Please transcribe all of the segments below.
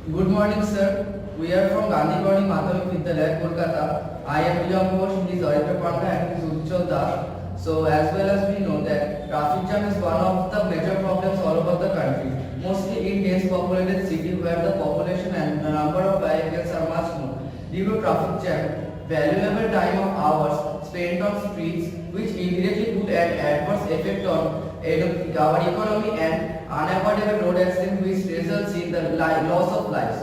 Good morning, sir. We are from Gandhi Body Madhyamik Vidyalaya, Kolkata. I am William Ghosh, he is Arita Panda and he is Ujjwal Das. So as well as we know that traffic jam is one of the major problems all over the country, mostly in dense populated city where the population and the number of vehicles are much more. Due to traffic jam, valuable time of hours spent on streets which indirectly put an adverse effect on our economy and unavoidable road accident which results in the loss of lives.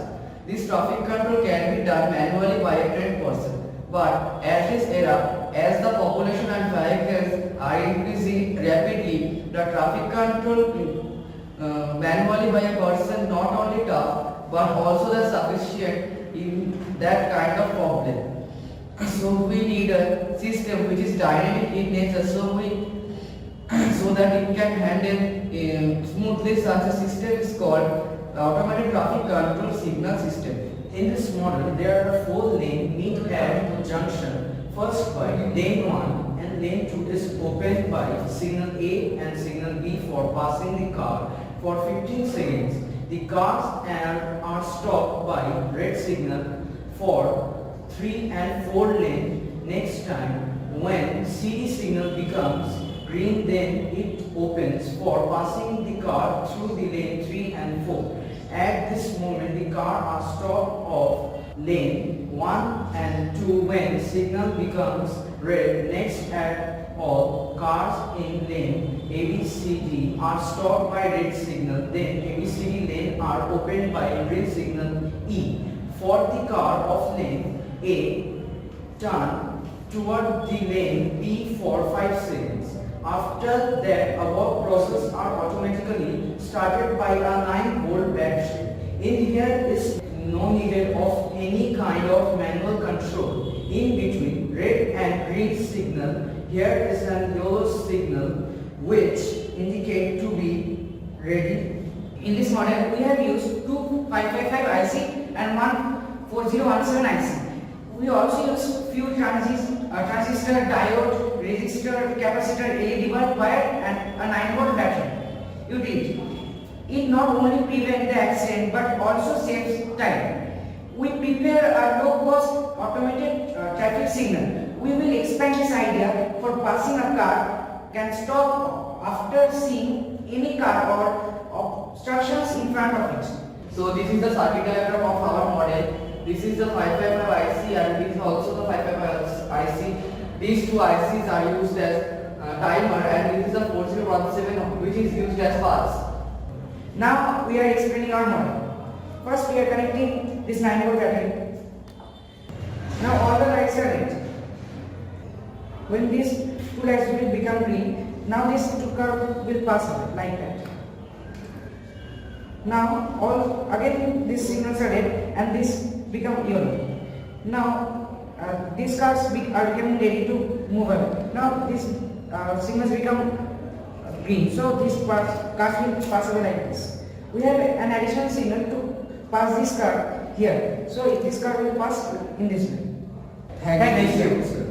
This traffic control can be done manually by a trained person. But at this era, as the population and vehicles are increasing rapidly, the traffic control manually by a person not only tough but also the sufficient in that kind of problem. So we need a system which is dynamic in nature, so that it can handle smoothly. Such a system is called automatic traffic control signal system. In this model, there are 4 lanes meet at the junction. First by lane 1 and lane 2 is opened by signal A and signal B for passing the car for 15 seconds. The cars are stopped by red signal for 3 and 4 lane. Next time, when CD signal becomes green, then it opens for passing the car through the lane 3 and 4. At this moment, the car are stopped off lane 1 and 2 when signal becomes red. Next, at all cars in lane ABCD are stopped by red signal. Then ABCD lane are opened by green signal E. For the car of lane A, turn toward the lane B for 5 seconds. After that, above process are automatically started by a 9-volt battery. In here is no needed of any kind of manual control. In between red and green signal, here is a yellow signal which indicate to be ready. In this model, we have used two 555 IC and one 4017 IC. We also use few transistor, diode, resistor, capacitor, LED bulb, wire and a 9-volt battery utility. It not only prevents the accident but also saves time. We prepare a low-cost automated traffic signal. We will expand this idea for passing a car can stop after seeing any car or obstructions in front of it. So this is the circuit diagram of our model. This is the 555 IC and this is also the 555 IC. These two ICs are used as timer and this is the 4017 which is used as pulse. Now we are explaining our model. First we are connecting this 9-volt battery. Now all the lights are red. When these two lights will become green, now this two curve will pass away like that. Now all again these signals are red and this become yellow. Now these cars are becoming ready to move away. Now these signals become green. So these cars will pass away like this. We have an additional signal to pass this car here. So this car will pass in this way. Thank you.